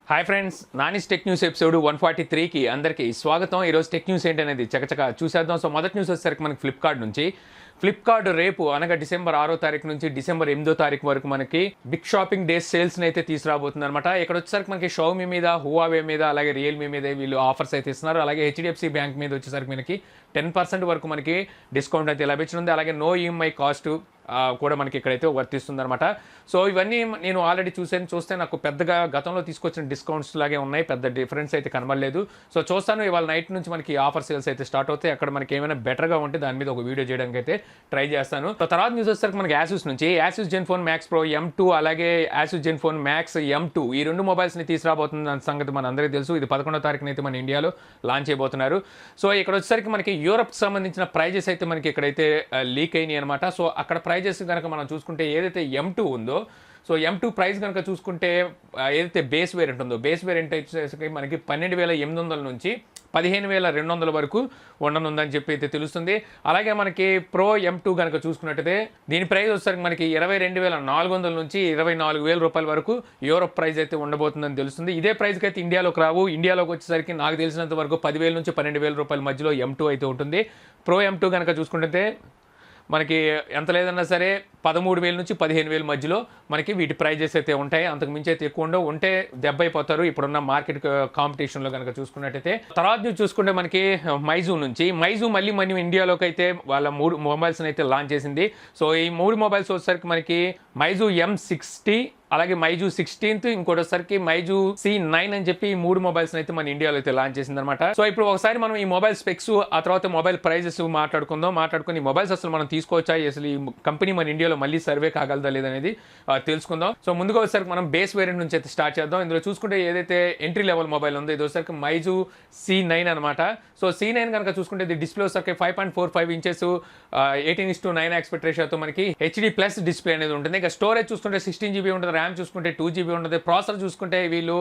Hi friends, Nani's tech news episode 143కి అందరికీ స్వాగతం. ఈరోజు టెక్ న్యూస్ ఏంటనేది చకచక చూసేద్దాం. సో మొదటి న్యూస్ వచ్చేసరికి మనకి ఫ్లిప్కార్ట్ రేపు అనగా డిసెంబర్ 6వ తారీఖు నుంచి డిసెంబర్ 8వ తారీఖు వరకు మనకి బిగ్ షాపింగ్ డేస్ సేల్స్ని అయితే తీసుకురాబోతుంది అనమాట. ఇక్కడ వచ్చేసరికి మనకి షావమీ మీద, హువావే మీద, అలాగే రియల్మీ మీద వీళ్ళు ఆఫర్స్ అయితే ఇస్తున్నారు. అలాగే హెచ్డిఎఫ్సి బ్యాంక్ మీద వచ్చేసరికి మనకి 10% వరకు మనకి డిస్కౌంట్ అయితే లభించనుంది. అలాగే నో ఈఎంఐ కాస్ట్ కూడా మనకి ఇక్కడైతే వర్తిస్తుంది అనమాట. సో ఇవన్నీ నేను ఆల్రెడీ చూస్తే నాకు పెద్దగా గతంలో తీసుకొచ్చిన డిస్కౌంట్స్ లాగే ఉన్నాయి, పెద్ద డిఫరెన్స్ అయితే కనబడలేదు. సో చూస్తాను, ఇవాళ నైట్ నుంచి మనకి ఆఫర్ సేల్స్ అయితే స్టార్ట్ అవుతాయి. అక్కడ మనకి ఏమైనా బెటర్గా ఉంటే దాని మీద ఒక వీడియో చేయడానికి అయితే ట్రై చేస్తాను. సో తర్వాత న్యూస్ వచ్చేసరికి మనకి యాసూస్ నుంచి యాసూస్ జెన్ఫోన్ మ్యాక్స్ ప్రో M2 అలాగే యాసూస్ జెన్ఫోన్ మ్యాక్స్ M2 ఈ రెండు మొబైల్స్ని తీసుకురాబోతున్న సంగతి మన అందరికీ తెలుసు. ఇది 11వ తారీఖున అయితే మన ఇండియాలో లాంచ్ చేయబోతున్నారు. సో ఇక్కడ వచ్చేసరికి మనకి యూరప్కి సంబంధించిన ప్రైజెస్ అయితే మనకి ఇక్కడైతే లీక్ అయినాయి అనమాట. సో అక్కడ ప్రైజెస్ కనుక మనం చూసుకుంటే ఏదైతే M2 ఉందో, సో M2 ప్రైస్ కనుక చూసుకుంటే ఏదైతే బేస్ వేరియంట్ ఉందో, బేస్ వేరియంట్ వచ్చేసరికి మనకి 12,800 నుంచి 15,200 వరకు ఉండనుందని చెప్పి అయితే తెలుస్తుంది. అలాగే మనకి ప్రో M2 కనుక చూసుకున్నట్టయితే దీని ప్రైస్ వచ్చేసరికి మనకి 22,400 నుంచి 24,000 రూపాయల వరకు యూరోప్ ప్రైస్ అయితే ఉండబోతుందని తెలుస్తుంది. ఇదే ప్రైస్కి అయితే ఇండియాలోకి రావు. ఇండియాలోకి వచ్చేసరికి నాకు తెలిసినంత వరకు 10,000 నుంచి 12,000 రూపాయల మధ్యలో M2 అయితే ఉంటుంది. ప్రో M2 కనుక చూసుకుంటే మనకి ఎంత లేదన్నా సరే 13,000 నుంచి 15,000 మధ్యలో మనకి వీటి ప్రైజెస్ అయితే ఉంటాయి. అంతకు మించి అయితే ఎక్కువ ఉంటే దెబ్బ అయిపోతారు ఇప్పుడున్న మార్కెట్ కాంపిటీషన్లో కనుక చూసుకున్నట్టయితే. తర్వాత చూసుకుంటే మనకి మైజూ మళ్ళీ ఇండియాలోకి అయితే వాళ్ళ 3 మొబైల్స్ని అయితే లాంచ్ చేసింది. సో ఈ 3 మొబైల్స్ వచ్చేసరికి మనకి మైజూ M60, అలాగే మైజూ 16th, ఇంకోటిసరికి మైజూ C9 అని చెప్పి ఈ 3 మొబైల్స్ అయితే మన ఇండియాలో అయితే లాంచ్ చేసింది అనమాట. సో ఇప్పుడు ఒకసారి మనం ఈ మొబైల్ స్పెక్స్, ఆ తర్వాత మొబైల్ ప్రైజెస్ మాట్లాడుకుని మొబైల్స్ అసలు మనం తీసుకోవచ్చా, అసలు ఈ కంపెనీ మన ఇండియాలో మళ్ళీ సర్వే కాగలదా లేదనేది తెలుసుకుందాం. సో ముందుగా వచ్చేసరికి మనం బేస్ వేరియంట్ నుంచి అయితే స్టార్ట్ చేద్దాం. ఇందులో చూసుకుంటే ఏదైతే ఎంట్రీ లెవెల్ మొబైల్ ఉందో ఇది వచ్చేసరికి మైజూ C9 అనమాట. సో C9 కనుక చూసుకుంటే ఇది డిస్ప్లే వచ్చేసరికి 5.45 ఇంచెస్ 18:9 ఆస్పెక్ట్ రేషియోతో మనకి HD+ డిస్ప్లే అనేది ఉంటుంది. ఇక స్టోరేజ్ చూసుకుంటే 16 GB ఉంటుంది, ర్యామ్ చూసుకుంటే 2 GB ఉంటుంది. ప్రాసెసర్ చూసుకుంటే వీళ్ళు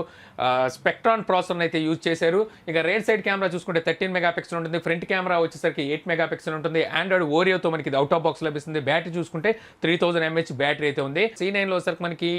స్పెక్ట్రాన్ ప్రాసెసర్ అయితే యూజ్ చేశారు. ఇక రేర్ సైడ్ కెమెరా చూసుకుంటే 13 మెగాపిక్సెల్ ఉంటుంది. ఫ్రంట్ కెమెరా వచ్చేసరికి 8 మెగాపిక్సెల్ ఉంటుంది. ఆండ్రాయిడ్ ఓరియోతో మనకి అవుట్ ఆఫ్ బాక్స్ లభిస్తుంది. బ్యాటరీ చూసుకుంటే 3000 mAh బ్యాటరీ అయితే ఉంది. C9 లో వచ్చేసరికి మనకి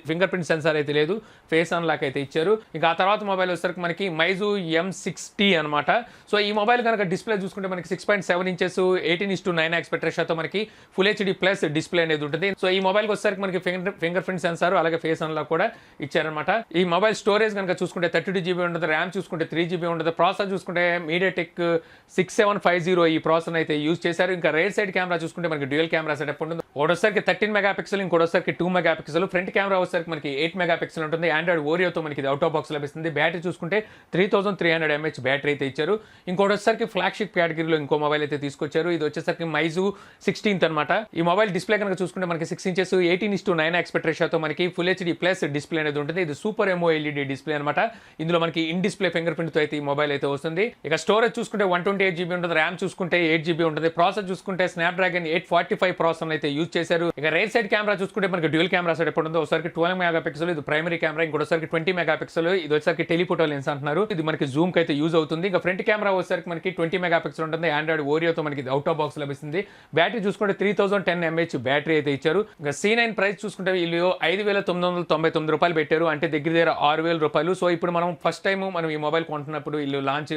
ఫింగర్ ప్రింట్ సెన్సార్ అయితే లేదు, ఫేస్ అన్లాక్ అయితే ఇచ్చారు. ఇక ఆ తర్వాత మొబైల్ వచ్చేసరికి మనకి మైజూ M60 అనమాట. సో ఈ మొబైల్ కనుక డిస్ప్లే చూసుకుంటే మనకి 6.7 ఇంచెస్ 18:9 ఆస్పెక్ట్ రేషియోతో మనకి ఫుల్ HD+ డిస్ప్లే అనేది ఉంటుంది. సో ఈ మొబైల్కి వచ్చేసరికి మనకి ఫింగర్ ప్రింట్ సెన్సార్ అలాగే ఫేస్ అన్లాక్ కూడా ఇచ్చారనమాట. ఈ మొబైల్ స్టోరేజ్ కనుక చూసుకుంటే 32 GB ఉంటుంది, ర్యామ్ చూసుకుంటే 3 GB ఉంటుంది. ప్రాసెసర్ చూసుకుంటే మీడియాటెక్ 6750 ఈ ప్రాసెసర్ అయితే యూజ్ చేశారు. ఇంకా రేర్ సైడ్ కెమెరా చూసుకుంటే మనకి డ్యూయల్ కెమెరా సెటప్ ఉంటుంది. ఒకటోసరికి 13 మెగాపిక్సెల్, ఇంకోటిసరికి 2 మెగాపిక్సెల్. ఫ్రంట్ కెమెరా వచ్చేసరికి మనకి 8 మెగాపిక్సెల్ ఉంటుంది. ఆండ్రాయిడ్ ఓరియోతో మనకి అవుట్ ఆఫ్ బాక్స్ లభిస్తుంది. బ్యాటరీ చూసుకుంటే 3300 mAh బ్యాటరీ అయితే ఇచ్చారు. ఇంకోటి వచ్చేసరికి ఫ్లాగ్షిప్ కేటగిరీలో ఇంకో మొబైల్ అయితే తీసుకొచ్చారు. ఇది వచ్చేసరికి మైజూ 16th అనమాట. ఈ మొబైల్ డిస్ప్లే కనుక చూసుకుంటే మనకి 6 ఇంచెస్ 18:9 ఆస్పెక్ట్ రేషియోతో మనకి ఫుల్ HD+ డిస్ప్లే అనేది ఉంటుంది. ఇది సూపర్ AMOLED డిస్ప్లే అనమాట. ఇందులో మనకి ఇన్ డిస్ప్లే ఫింగర్ ప్రింట్ తో అయితే ఈ మొబైల్ అయితే వస్తుంది. ఇక స్టోరేజ్ చూసుకుంటే 128 GB ఉంటుంది, ర్యామ్ చూసుకుంటే 8 GB ఉంటుంది. ప్రాసెసర్ చూసుకుంటే స్నాప్డ్రాగన్ 845 ప్రాసెసర్ అయితే యూజ్ చేశారు. ఇక రేర్ సైడ్ కెమెరా చూసుకుంటే మనకి డ్యూయల్ కెమెరా సెటప్ ఉంటుంది. ఒకసారికి 12 మెగాపిక్సెల్, ఇది ప్రైమరీ కెమెరా. ఇంకోటిసరికి 20 మెగాపిక్సెల్, ఇది వచ్చేసరికి టెలిఫోటో లెన్స్ అంటున్నారు. ఇది మనకి జూమ్ కి అయితే యూజ్ అవుతుంది. ఇక ఫ్రంట్ కెమెరా వచ్చేసరికి మనకి 20 మెగాపిక్సెల్ ఉంటుంది. ఆండ్రాయిడ్ ఓరియోతో మనకి అవుట్ ఆఫ్ బాక్స్ లభిస్తుంది. బ్యాటరీ చూసుకుంటే 3010 mAh బ్యాటరీ అయితే ఇచ్చారు. ఇక C9 ప్రైస్ చూసుకుంటే వీళ్ళు 5,999 రూపాయలు పెట్టారు, అంటే దగ్గర 6,000 రూపాయలు. సో ఇప్పుడు మనం ఫస్ట్ టైం మనం ఈ మొబైల్ కొంటున్నప్పుడు వీళ్ళు లాంచ్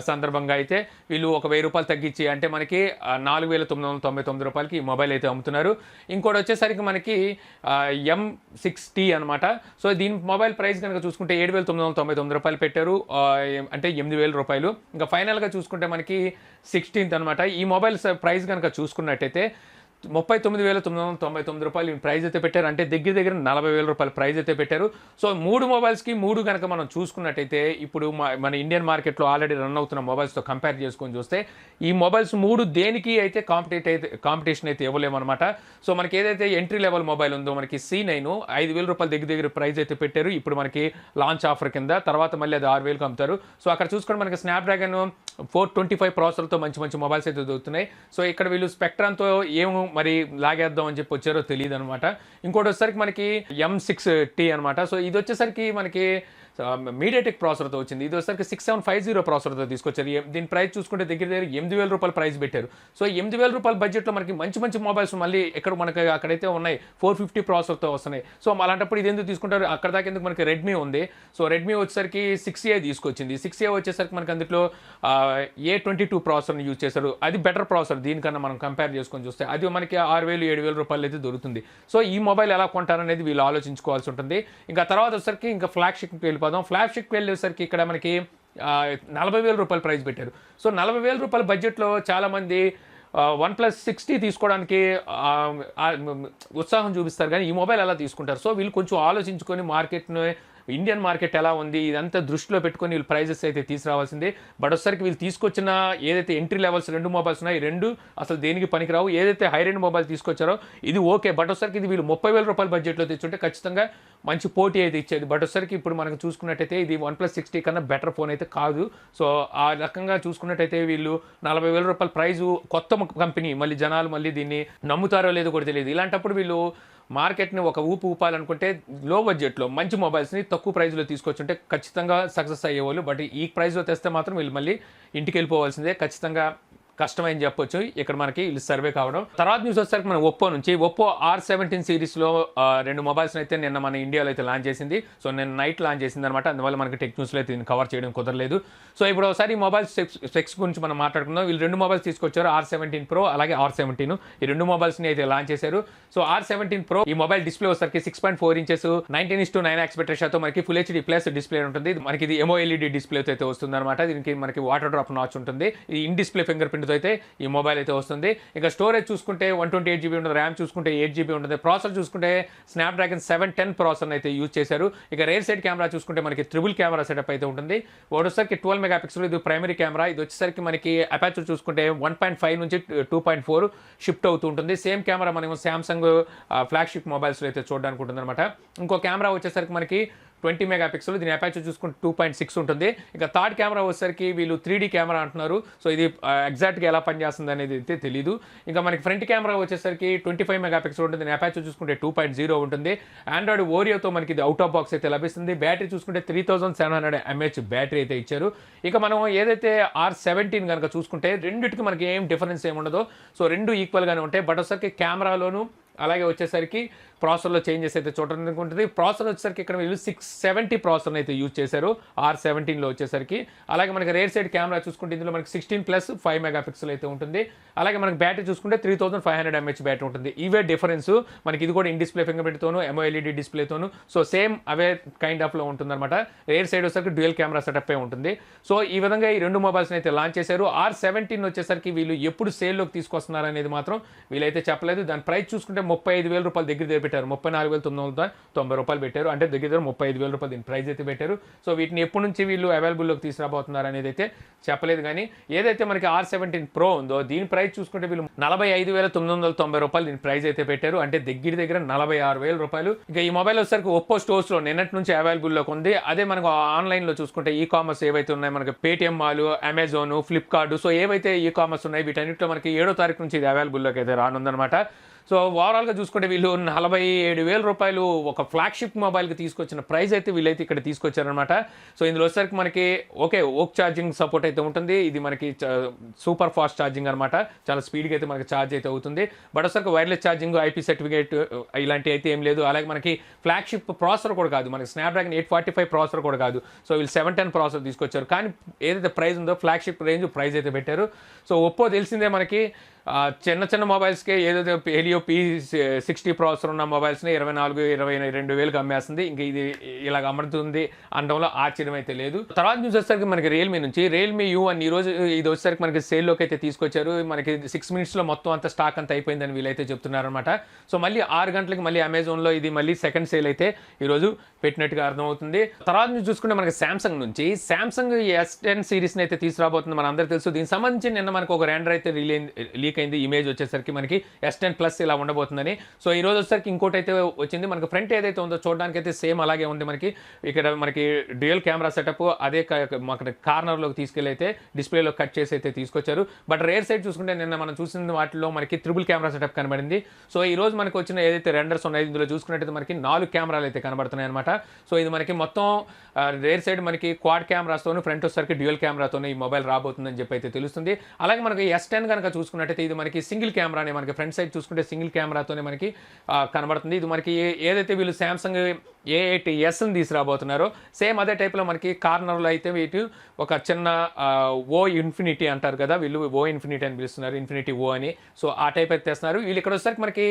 సందర్భంగా అయితే వీళ్ళు 1,000 రూపాయలు తగ్గించి అంటే మనకి 4,999 రూపాయలకి ఈ మొబైల్ అయితే అమ్ముతున్నారు. ఇంకోటి వచ్చేసరికి మనకి M60 అనమాట. సో దీని మొబైల్ ప్రైస్ కనుక చూసుకుంటే 7,999 రూపాయలు పెట్టారు, అంటే 8,000 రూపాయలు. ఇంకా ఫైనల్గా చూసుకుంటే మనకి 16th అనమాట. ఈ మొబైల్ ప్రైస్ కనుక చూసుకున్నట్టయితే 39,999 రూపాయలు ప్రైజ్ అయితే పెట్టారు, అంటే దగ్గర 40,000 రూపాయలు ప్రైజ్ అయితే పెట్టారు. సో 3 మొబైల్స్కి 3 కనుక మనం చూసుకున్నట్టయితే ఇప్పుడు మన ఇండియన్ మార్కెట్లో ఆల్రెడీ రన్ అవుతున్న మొబైల్స్తో కంపేర్ చేసుకొని చూస్తే ఈ మొబైల్స్ 3 దేనికి అయితే కాంపిటీషన్ అయితే ఇవ్వలేమన్నమాట. సో మనకి ఏదైతే ఎంట్రీ లెవెల్ మొబైల్ ఉందో మనకి C9 5,000 రూపాయలు దగ్గర ప్రైజ్ అయితే పెట్టారు ఇప్పుడు మనకి లాంచ్ ఆఫర్ కింద. తర్వాత మళ్ళీ అది 6,000కి అమ్ముతారు. సో అక్కడ చూసుకుంటే మనకి స్నాప్డ్రాగన్ 425 ప్రాసెసర్తో మంచి మొబైల్స్ అయితే దొరుకుతున్నాయి. సో ఇక్కడ వీళ్ళు స్పెక్ట్రాన్తో మరి లాగేద్దాం అని చెప్పి వచ్చారో తెలియదు అనమాట. ఇంకోటి వచ్చేసరికి మనకి M6T అనమాట. సో ఇది వచ్చేసరికి మనకి మీడియాటెక్ ప్రాసెసర్తో వచ్చింది. ఇది వచ్చేసరికి 6750 ప్రాసెసర్తో తీసుకొచ్చారు. దీని ప్రైస్ చూసుకుంటే దగ్గర దగ్గర ₹8,000 ప్రైస్ పెట్టారు. సో ₹8,000 బడ్జెట్లో మనకి మంచి మంచి మొబైల్స్ మళ్ళీ ఎక్కడ మనకి అక్కడైతే ఉన్నాయి 450 ప్రాసెసర్తో వస్తున్నాయి. సో అలాంటప్పుడు ఇది ఎందుకు తీసుకుంటారు? అక్కడ దాకా ఎందుకు? మనకి రెడ్మీ ఉంది. సో రెడ్మీ వచ్చేసరికి 6A తీసుకొచ్చింది. 6A వచ్చేసరికి మనకి అందులో A22 ప్రాసెసర్ని యూజ్ చేశారు. అది బెటర్ ప్రాసెసర్ దీనికన్నా మనం కంపేర్ చేసుకొని చూస్తే. అది మనకి ₹6,000-7,000 అయితే దొరుకుతుంది. సో ఈ మొబైల్ ఎలా కొంటారనేది వీళ్ళు ఆలోచించుకోవాల్సి ఉంటుంది. ఇంకా తర్వాత వచ్చేసరికి ఇంకా ఫ్లాగ్షిప్కి వెళ్ళిపోదాం. ఫ్లాగ్షిప్కి వెళ్ళేసరికి ఇక్కడ మనకి ₹40,000 ప్రైస్ పెట్టారు. సో ₹40,000 బడ్జెట్లో చాలామంది OnePlus 60 తీసుకోవడానికి ఉత్సాహం చూపిస్తారు, కానీ ఈ మొబైల్ ఎలా తీసుకుంటారు? సో వీళ్ళు కొంచెం ఆలోచించుకొని ఇండియన్ మార్కెట్ ఎలా ఉంది ఇదంతా దృష్టిలో పెట్టుకొని వీళ్ళు ప్రైజెస్ అయితే తీసుకురావాల్సిందే. బట్ ఒకసారికి వీళ్ళు తీసుకొచ్చిన ఏదైతే ఎంట్రీ లెవెల్స్ 2 మొబైల్స్ ఉన్నాయి, 2 అసలు దేనికి పనికిరావు. ఏదైతే హై రేంజ్ మొబైల్ తీసుకొచ్చారో ఇది ఓకే, బట్ ఒకసారికి ఇది వీళ్ళు ₹30,000 బడ్జెట్లో తెచ్చుంటే ఖచ్చితంగా మంచి పోటీ అయితే ఇచ్చేది. బట్ ఒకసారికి ఇప్పుడు మనకు చూసుకున్నట్టయితే ఇది OnePlus 60 కన్నా బెటర్ ఫోన్ అయితే కాదు. సో ఆ రకంగా చూసుకున్నట్టయితే వీళ్ళు ₹40,000 ప్రైజు, కొత్త కంపెనీ, మళ్ళీ జనాలు మళ్ళీ దీన్ని నమ్ముతారో లేదో కూడా తెలియదు. ఇలాంటప్పుడు వీళ్ళు మార్కెట్ని ఒక ఊపాలనుకుంటే లో బడ్జెట్లో మంచి మొబైల్స్ని తక్కువ ప్రైస్లో తీసుకొచ్చుంటే ఖచ్చితంగా సక్సెస్ అయ్యేవాళ్ళు. బట్ ఈ ప్రైస్లో తెస్తే మాత్రం వీళ్ళు మళ్ళీ ఇంటికి వెళ్ళిపోవాల్సిందే. ఖచ్చితంగా కష్టమని చెప్పొచ్చు ఇక్కడ మనకి సర్వే కావడం. తర్వాత న్యూస్ వచ్చేసరికి మన ఒప్పో నుంచి ఒప్పో R17 సిరీస్లో 2 మొబైల్స్ అయితే నిన్న మన ఇండియాలో అయితే లాంచ్ చేసింది. సో నిన్న నైట్ లాంచ్ చేసింది అనమాట. అందువల్ల మనకి టెక్ న్యూస్లో అయితే దీన్ని కవర్ చేయడం కుదరలేదు. సో ఇప్పుడు ఒకసారి ఈ మొబైల్ స్పెక్స్ గురించి మనం మాట్లాడుకుందాం. వీళ్ళు 2 మొబైల్స్ తీసుకొచ్చారు, R17 Pro అలాగే R17. ఈ 2 మొబైల్స్ని అయితే లాంచ్ చేశారు. సో R17 Pro ఈ మొబైల్ డిస్ప్లే వచ్చేసరికి 6.4 ఇంచెస్ 19:9 ఆస్పెక్ట్ రేషియోతో మనకి ఫుల్ HD ప్లస్ డిస్ప్లే ఉంటుంది. మనకి ఇది MOLED డిస్ప్లేతో అయితే వస్తుంది అనమాట. దీనికి మనకి వాటర్ డ్రాప్ నాచ్ ఉంటుంది. ఇది ఇన్ డిస్ప్లే ఫింగర్ ప్రింట్ అయితే ఈ మొబైల్ అయితే వస్తుంది. ఇక స్టోరేజ్ చూసుకుంటే 128GB ఉంటుంది, ర్యామ్ చూసుకుంటే 8GB ఉంటుంది. ప్రాసెసర్ చూసుకుంటే స్నాప్డ్రాగన్ 710 ప్రాసెసర్ అయితే యూజ్ చేశారు. ఇక రేర్ సైడ్ కెమెరా చూసుకుంటే మనకి ట్రిపుల్ కెమెరా సెటప్ అయితే ఉంటుంది. వచ్చేసరికి 12 మెగాపిక్సెల్ ఇది ప్రైమరీ కెమెరా. ఇది వచ్చేసరికి మనకి అపాచర్ చూసుకుంటే 1.5 నుంచి 2.4 షిఫ్ట్ అవుతూ ఉంటుంది. సేమ్ కెమెరా మనం శాంసంగ్ ఫ్లాగ్షిప్ మొబైల్స్లో అయితే చూడడానికి ఉంటుంది అనమాట. ఇంకో కెమెరా వచ్చేసరికి మనకి 20 మెగాపిక్సెల్, దీని అపాచర్ చూసుకుంటే 2.6 ఉంటుంది. ఇక థర్డ్ కెమెరా వచ్చేసరికి వీళ్ళు 3D కెమెరా అంటున్నారు. సో ఇది ఎగ్జాక్ట్గా ఎలా పనిచేస్తుంది అనేది అయితే తెలీదు. ఇంకా మనకి ఫ్రంట్ కెమెరా వచ్చేసరికి 25 మెగాపిక్సెల్ ఉంటుంది. దీని అపాచర్ చూసుకుంటే 2.0 ఉంటుంది. ఆండ్రాయిడ్ ఓరియోతో మనకి ఇది అవుట్ ఆఫ్ బాక్స్ అయితే లభిస్తుంది. బ్యాటరీ చూసుకుంటే 3700 mAh బ్యాటరీ అయితే ఇచ్చారు. ఇక మనం ఏదైతే R17 కనుక చూసుకుంటే రెండింటికి మనకి ఏం డిఫరెన్స్ ఏమి ఉండదు. సో 2 ఈక్వల్గానే ఉంటాయి. బట్ వచ్చేసరికి కెమెరాలోను అలాగే వచ్చేసరికి ప్రాసెసర్లో చేంజెస్ అయితే చూడడానికి ఉంటుంది. ప్రాసెసర్ వచ్చేసరికి ఇక్కడ వీళ్ళు 670 ప్రాసెసర్ అయితే యూజ్ చేశారు R17లో వచ్చేసరికి. అలాగే మనకి రేర్ సైడ్ కెమెరా చూసుకుంటే ఇందులో మనకి 16+5 మెగాపిక్సెల్ అయితే ఉంటుంది. అలాగే మనకి బ్యాటరీ చూసుకుంటే 3500 mAh బ్యాటరీ ఉంటుంది. ఇవే డిఫరెన్స్. మనకి ఇది కూడా ఇన్ డిస్ప్లే ఫింగర్ ప్రింట్తోను MOLED డిస్ప్లేతోను సో సేమ్ అవే కైండ్ ఆఫ్లో ఉంటుంది అనమాట. రేర్ సైడ్ వచ్చేసరికి డ్యూయల్ కెమెరా సెటప్ ఉంటుంది. సో ఈ విధంగా ఈ 2 మొబైల్స్ని అయితే లాంచ్ చేశారు. R17 వచ్చేసరికి వీళ్ళు ఎప్పుడు సేల్లోకి తీసుకొస్తున్నారు అనేది మాత్రం వీళ్ళైతే చెప్పలేదు. దాని ప్రైస్ చూసుకుంటే ₹35,000 దగ్గర పెట్టారు. ₹34,990 పెట్టారు. అంటే దగ్గర ₹35,000 దీని ప్రైస్ అయితే పెట్టారు. సో వీటిని ఎప్పటి నుంచి వీళ్ళు అవైలబుల్లోకి తీసుకురాబోతున్నారు అనేది అయితే చెప్పలేదు. కానీ ఏదైతే మనకి R17 Pro ఉందో దీని ప్రైస్ చూసుకుంటే వీళ్ళు ₹45,990 దీని ప్రైస్ అయితే పెట్టారు. అంటే దగ్గర ₹46,000. ఇంకా ఈ మొబైల్ వచ్చేసరికి ఒప్పో స్టోర్స్లో నిన్నటి నుంచి అవైలబుల్లోకి ఉంది. అదే మనకు ఆన్లైన్లో చూసుకుంటే ఈ కామర్స్ ఏవైతే ఉన్నాయో మనకి Paytm mall, Amazon, Flipkart, so ఏవైతే ఈ కామర్స్ ఉన్నాయి వీటన్నిటిలో మనకి 7వ తారీఖు నుంచి ఇది అవైలబుల్లోకి అయితే రానుందనమాట. సో ఓవరాల్గా చూసుకుంటే వీళ్ళు ₹47,000 ఒక ఫ్లాగ్షిప్ మొబైల్కి తీసుకొచ్చిన ప్రైస్ అయితే వీళ్ళైతే ఇక్కడ తీసుకొచ్చారనమాట. సో ఇందులో వచ్చేసరికి మనకి ఓక్ ఛార్జింగ్ సపోర్ట్ అయితే ఉంటుంది. ఇది మనకి సూపర్ ఫాస్ట్ ఛార్జింగ్ అనమాట. చాలా స్పీడ్గా అయితే మనకి ఛార్జ్ అయితే అవుతుంది. బట్ వచ్చేసరికి వైర్లెస్ ఛార్జింగ్, IP సర్టిఫికేట్ ఇలాంటివి అయితే ఏం లేదు. అలాగే మనకి ఫ్లాగ్షిప్ ప్రాసెసర్ కూడా కాదు, మనకి స్నాప్డ్రాగన్ 845 ప్రాసెసర్ కూడా కాదు. సో వీళ్ళు 710 ప్రాసెసర్ తీసుకొచ్చారు. కానీ ఏదైతే ప్రైస్ ఉందో ఫ్లాగ్షిప్ రేంజ్ ప్రైస్ అయితే పెట్టారు. సో ఒప్పో తెలిసిందే మనకి చిన్న మొబైల్స్కే ఏదైతే హెలియో P60 ప్రాసెసర్ ఉన్న మొబైల్స్ని 24,000-22,000కి అమ్మేస్తుంది. ఇంక ఇది ఇలాగ అమ్ముతుంది అనడంలో ఆశ్చర్యం అయితే లేదు. తర్వాత న్యూస్ వచ్చేసరికి మనకి రియల్మీ నుంచి రియల్మీ U1 ఈరోజు ఇది వచ్చేసరికి మనకి సేల్లోకి అయితే తీసుకొచ్చారు. మనకి 6 మినిట్స్లో మొత్తం అంతా స్టాక్ అంతా అయిపోయిందని వీళ్ళైతే చెప్తున్నారనమాట. సో మళ్ళీ 6 గంటలకి మళ్ళీ అమెజాన్లో ఇది మళ్ళీ సెకండ్ సేల్ అయితే ఈరోజు పెట్టినట్టుగా అర్థమవుతుంది. తర్వాత న్యూస్ చూసుకుంటే మనకి శాంసంగ్ నుంచి శాంసంగ్ S10 సిరీస్ని అయితే తీసుకురాబోతుంది. మన అందరికీ తెలుసు. దీనికి సంబంధించి నిన్న మనకు ఒక రెండర్ అయితే లీక్ అయింది ఇమేజ్ వచ్చేసరికి మనకి S10 ప్లస్ ఇలా ఉండబోతుందని. సో ఈ రోజు వచ్చేసరికి ఇంకోటి అయితే వచ్చింది. మనకి ఫ్రంట్ ఏదైతే ఉందో చూడడానికి అయితే సేమ్ అలాగే ఉంది. మనకి ఇక్కడ మనకి డ్యూయల్ కెమెరా సెటప్ అదే మన కార్నర్లోకి తీసుకెళ్ళి అయితే డిస్ప్లేలో కట్ చేసి అయితే తీసుకొచ్చారు. బట్ రేర్ సైడ్ చూసుకుంటే నిన్న మనం చూసిన వాటిలో మనకి త్రిబుల్ కెమెరా సెటప్ కనబడింది. సో ఈ రోజు మనకి వచ్చిన ఏదైతే రెండర్స్ ఉన్నాయో ఇందులో చూసుకున్నట్టయితే మనకి 4 కెమెరాలు అయితే కనబడుతున్నాయి అనమాట. సో ఇది మనకి మొత్తం రేర్ సైడ్ మనకి క్వాడ్ కెమెరాస్తోను ఫ్రంట్ వచ్చేసరికి డ్యూయల్ కెమెరాతోనే ఈ మొబైల్ రాబోతుందని చెప్పి అయితే తెలుస్తుంది. అలాగే మనకి S10 కనుక చూసుకున్నట్టయితే ఇది మనకి సింగిల్ కెమెరానే, మనకి ఫ్రంట్ సైడ్ చూసుకుంటే సింగిల్ కెమెరాతోనే మనకి కనబడుతుంది. ఇది మనకి ఏదైతే వీళ్ళు సామ్సంగ్ A8Sని తీసుకురాబోతున్నారో సేమ్ అదే టైప్లో మనకి కార్నర్లో అయితే వీటి ఒక చిన్న ఓ ఇన్ఫినిటీ అంటారు కదా, వీళ్ళు ఓ ఇన్ఫినిటీ అని పిలుస్తున్నారు, ఇన్ఫినిటీ ఓ అని. సో ఆ టైప్ అయితే తెస్తున్నారు. వీళ్ళు ఇక్కడ వచ్చేసరికి మనకి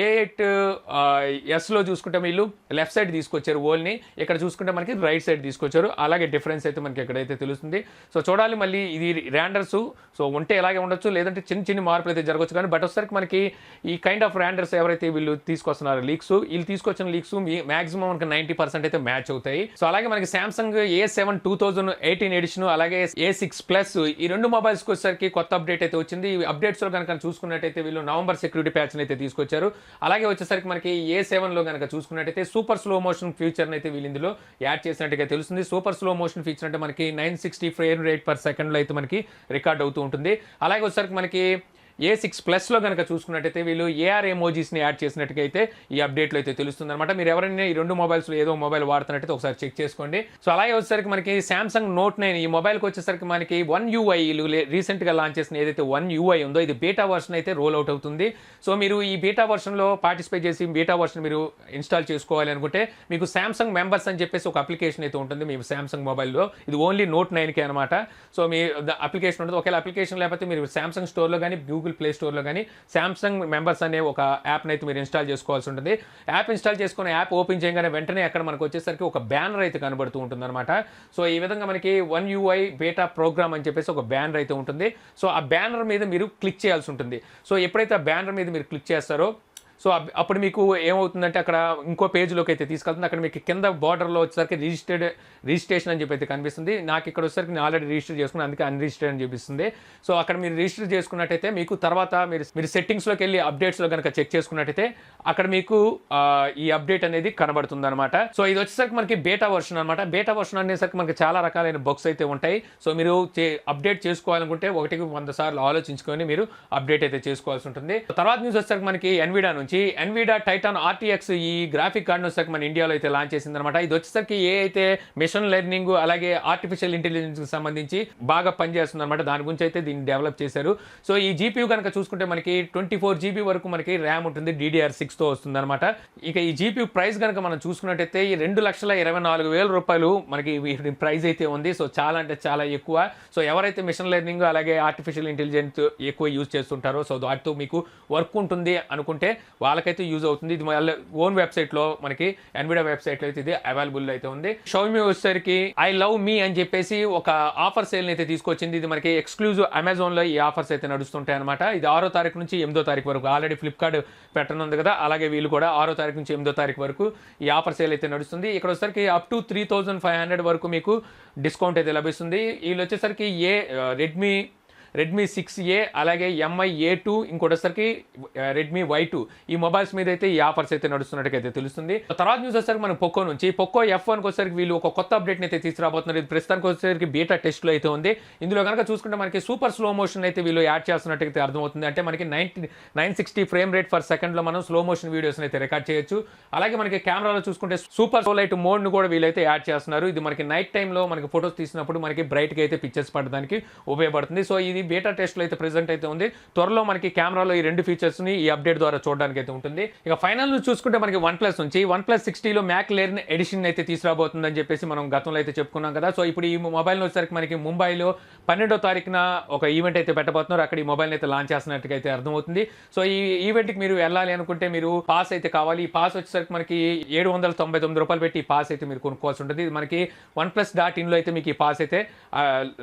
A8Sలో చూసుకుంటే వీళ్ళు లెఫ్ట్ సైడ్ తీసుకొచ్చారు ఓల్ని, ఇక్కడ చూసుకుంటే మనకి రైట్ సైడ్ తీసుకొచ్చారు. అలాగే డిఫరెన్స్ అయితే మనకి ఎక్కడైతే తెలుస్తుంది. సో చూడాలి మళ్ళీ ఇది ర్యాండర్స్ సో ఉంటే ఎలాగే ఉండొచ్చు, లేదంటే చిన్న చిన్న మార్పులు అయితే జరగవచ్చు. కానీ బట్ వచ్చేసరికి మనకి ఈ కైండ్ ఆఫ్ ర్యాండర్స్ ఎవరైతే వీళ్ళు తీసుకొస్తున్నారు వీళ్ళు తీసుకొచ్చిన లీక్స్ మాక్సిమం మనకి 90% అయితే మ్యాచ్ అవుతాయి. సో అలాగే మనకి సామ్సంగ్ A7 2018 ఎడిషన్ అలాగే A6 ప్లస్ ఈ రెండు మొబైల్స్ వచ్చేసరికి కొత్త అప్డేట్ అయితే వచ్చింది. ఈ అప్డేట్స్ లో కనుక చూసుకున్నట్టయితే వీళ్ళు నవంబర్ సెక్యూరిటీ ప్యాచ్ అయితే తీసుకొచ్చారు. అలాగే వచ్చేసరికి మనకి A7 లో కనుక చూసుకున్నట్టయితే సూపర్ స్లో మోషన్ ఫీచర్ అయితే వీళ్ళు ఇందులో యాడ్ చేసినట్టుగా తెలుస్తుంది. సూపర్ స్లో మోషన్ ఫీచర్ అంటే మనకి 960 ఫ్రేమ్ రేట్ పర్ సెకండ్ లో అయితే మనకి రికార్డ్ అవుతూ ఉంటుంది. అలాగే వచ్చేసరికి మనకి A6 ప్లస్లో కనుక చూసుకున్నట్టయితే వీళ్ళు AR ఎమోజీస్ని యాడ్ చేసినట్టుగా అయితే ఈ అప్డేట్లో అయితే తెలుస్తుంది అనమాట. మీరు ఎవరైనా ఈ రెండు మొబైల్స్లో ఏదో మొబైల్ వాడుతున్నట్టయితే ఒకసారి చెక్ చేసుకోండి. సో అలాగే వచ్చేసరికి మనకి సామ్సంగ్ నోట్ 9 ఈ మొబైల్కి వచ్చేసరికి మనకి One UI రీసెంట్గా లాంచ్ చేసిన ఏదైతే One UI ఉందో ఇది బీటా వర్షన్ అయితే రోల్ అవుట్ అవుతుంది. సో మీరు ఈ బీటా వర్షన్లో పార్టిసిపేట్ చేసి బీటా వర్షన్ మీరు ఇన్స్టాల్ చేసుకోవాలి అనుకుంటే మీకు సామ్సంగ్ మెంబర్స్ అని చెప్పేసి ఒక అప్లికేషన్ అయితే ఉంటుంది మీ సామ్సంగ్ మొబైల్లో. ఇది ఓన్లీ నోట్ 9కే అనమాట. సో మీ అప్లికేషన్ ఉంటుంది. ఒకవేళ అప్లికేషన్ లేకపోతే మీరు సామ్సంగ్ స్టోర్లో కానీ గూగుల్ ప్లే స్టోర్లో కానీ సామ్సంగ్ మెంబర్స్ అనే ఒక యాప్ని అయితే మీరు ఇన్స్టాల్ చేసుకోవాల్సి ఉంటుంది. యాప్ ఇన్స్టాల్ చేసుకుని యాప్ ఓపెన్ చేయగానే వెంటనే అక్కడ మనకు వచ్చేసరికి ఒక బ్యానర్ అయితే కనబడుతూ ఉంటుంది అనమాట. సో ఈ విధంగా మనకి One UI బేటా ప్రోగ్రామ్ అని చెప్పేసి ఒక బ్యానర్ అయితే ఉంటుంది. సో ఆ బ్యానర్ మీద మీరు క్లిక్ చేయాల్సి ఉంటుంది. సో ఎప్పుడైతే ఆ బ్యానర్ మీద మీరు క్లిక్ చేస్తారో సో అప్పుడు మీకు ఏమవుతుందంటే అక్కడ ఇంకో పేజ్లోకి అయితే తీసుకెళ్తుంది. అక్కడ మీకు కింద బార్డర్లో వచ్చేసరికి రిజిస్ట్రేషన్ అని చెప్పి అయితే కనిపిస్తుంది. నాకు ఇక్కడ వచ్చేసరికి నేను ఆల్రెడీ రిజిస్టర్ చేసుకున్నాను, అందుకే అన్రిజిస్టర్డ్ అని చూపిస్తుంది. సో అక్కడ మీరు రిజిస్టర్ చేసుకున్నట్టయితే మీకు తర్వాత మీరు సెట్టింగ్స్లోకి వెళ్ళి అప్డేట్స్లో కనుక చెక్ చేసుకున్నట్టయితే అక్కడ మీకు ఈ అప్డేట్ అనేది కనబడుతుంది అనమాట. సో ఇది వచ్చేసరికి మనకి బేటా వర్షన్ అనమాట. బేటా వర్షన్ అనేసరికి మనకి చాలా రకాలైన బగ్స్ అయితే ఉంటాయి. సో మీరు అప్డేట్ చేసుకోవాలనుకుంటే 100 సార్లు ఆలోచించుకొని మీరు అప్డేట్ అయితే చేసుకోవాల్సి ఉంటుంది. తర్వాత న్యూస్ వచ్చేసరికి మనకి ఎన్విడా నుంచి ఎన్విడా టైటాన్ RTX ఈ గ్రాఫిక్ కార్డ్ వచ్చేసరికి మన ఇండియాలో అయితే లాంచ్ చేసింది అనమాట. ఇది వచ్చేసరికి అయితే మిషన్ లెర్నింగ్ అలాగే ఆర్టిఫిషియల్ ఇంటెలిజెన్స్ కి సంబంధించి బాగా పనిచేస్తుంది అనమాట. దాని గురించి అయితే దీన్ని డెవలప్ చేశారు. సో ఈ GPU కనుక చూసుకుంటే మనకి 24 GB వరకు మనకి ర్యామ్ ఉంటుంది, DDR6 తో వస్తుంది అనమాట. ఇక ఈ GPU ప్రైస్ కనుక మనం చూసుకున్నట్టయితే 2,24,000 రూపాయలు మనకి ప్రైస్ అయితే ఉంది. సో చాలా అంటే చాలా ఎక్కువ. సో ఎవరైతే మిషన్ లెర్నింగ్ అలాగే ఆర్టిఫిషియల్ ఇంటెలిజెన్స్ ఎక్కువ యూజ్ చేస్తుంటారో సో వాటితో మీకు వర్క్ ఉంటుంది అనుకుంటే వాళ్ళకైతే యూజ్ అవుతుంది. ఇది ఓన్ వెబ్సైట్లో మనకి ఎన్విడా వెబ్సైట్లో అయితే ఇది అవైలబుల్ అయితే ఉంది. షావమీ వచ్చేసరికి ఐ లవ్ మీ అని చెప్పేసి ఒక ఆఫర్ సేల్ అయితే తీసుకొచ్చింది. ఇది మనకి ఎక్స్క్లూజివ్ అమెజాన్లో ఈ ఆఫర్స్ అయితే నడుస్తుంటాయి అనమాట. ఇది 6వ తారీఖు నుంచి 8వ తారీఖు వరకు ఆల్రెడీ ఫ్లిప్కార్ట్ పెట్టనుంది కదా, అలాగే వీళ్ళు కూడా 6వ తారీఖు నుంచి 8వ తారీఖు వరకు ఈ ఆఫర్ సేల్ అయితే నడుస్తుంది. ఇక్కడ వచ్చేసరికి అప్ టు 3,500 వరకు మీకు డిస్కౌంట్ అయితే లభిస్తుంది. వీళ్ళు వచ్చేసరికి రెడ్మీ 6A అలాగే MI A2 ఇంకోటి వచ్చేసరికి రెడ్మీ Y2 ఈ మొబైల్స్ మీద అయితే ఈ ఆఫర్స్ అయితే నడుస్తున్నట్టుగా తెలుస్తుంది. తర్వాత న్యూస్ వచ్చేసరికి మనం Poco నుంచి Poco F1కి వచ్చేసరికి వీళ్ళు ఒక కొత్త అప్డేట్ని అయితే తీసుకురాబోతున్నారు. ఇది ప్రస్తుతానికి వచ్చేసరికి బీటా టెస్ట్లో అయితే ఉంది. ఇందులో కనుక చూసుకుంటే మనకి సూపర్ స్లో మోషన్ అయితే వీళ్ళు యాడ్ చేస్తున్నట్టుగా అర్థమవుతుంది. అంటే మనకి 960 ఫ్రేమ్ రేట్ పర్ సెకండ్లో మనం స్లో మోషన్ వీడియోస్ అయితే రికార్డ్ చేయొచ్చు. అలాగే మనకి కెమెరాలో చూసుకుంటే సూపర్ స్లో లైట్ మోడ్ను కూడా వీళ్ళైతే యాడ్ చేస్తున్నారు. ఇది మనకి నైట్ టైంలో మనకి ఫొటోస్ తీసినప్పుడు మనకి బ్రైట్గా అయితే పిక్చర్స్ పడడానికి ఉపయోగపడుతుంది. సో ఇది బీటా టెస్ట్లో అయితే ప్రెజెంట్ అయితే ఉంది. త్వరలో మనకి కెమెరాలో ఈ రెండు ఫీచర్స్ని ఈ అప్డేట్ ద్వారా చూడడానికి అయితే ఉంటుంది. ఇక ఫైనల్ చూసుకుంటే మనకి OnePlus నుంచి OnePlus 60లో మ్యాక్లెర్న్ ఎడిషన్ అయితే తీసుకురాబోతుందని చెప్పేసి మనం గతంలో అయితే చెప్పుకున్నాం కదా. సో ఇప్పుడు ఈ మొబైల్ వచ్చేసరికి మనకి ముంబైలో 12వ తారీఖున ఒక ఈవెంట్ అయితే పెట్టబోతున్నారు. అక్కడ ఈ మొబైల్ అయితే లాంచ్ చేస్తున్నట్టుగా అయితే అర్థమవుతుంది. సో ఈ ఈవెంట్కి మీరు వెళ్ళాలి అనుకుంటే మీరు పాస్ అయితే కావాలి. ఈ పాస్ వచ్చేసరికి మనకి 799 రూపాయలు పెట్టి ఈ పాస్ అయితే మీరు కొనుక్కోవాల్సి ఉంటుంది. మనకి OnePlus.in లో అయితే మీకు ఈ పాస్ అయితే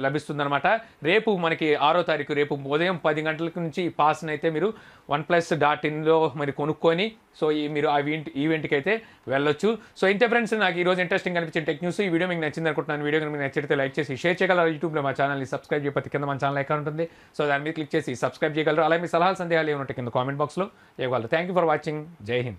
లభిస్తుంది అనమాట. రేపు మనకి తారీఖు రేపు ఉదయం 10 గంటల నుంచి ఈ పాస్ని అయితే మీరు oneplus.inలో మరి కొనుక్కొని సో మీరు ఆ ఈవెంట్కి అయితే వెళ్ళొచ్చు. సో ఇంతే ఫ్రెండ్స్, నాకు ఈరోజు ఇంట్రెస్టింగ్ అనిపించిన టెక్ న్యూస్. ఈ వీడియో మీకు నచ్చింది అనుకుంటున్నాను. వీడియో మీకు నచ్చితే లైక్ చేసి షేర్ చేయగలరు. యూట్యూబ్లో మా ఛానల్ని సబ్స్క్రైబ్ చేయకపోతే కింద మన ఛానల్ ఐకాన్ ఉంటుంది, సో దాని మీద క్లిక్ చేసి సబ్స్క్రైబ్ చేయగలరు. అలాగే మీ సలహాలు సందేహాలు ఏమైనా కింద కామెంట్ బాక్స్లో ఇవ్వగలరు. Thank you for watching. జై హింద్.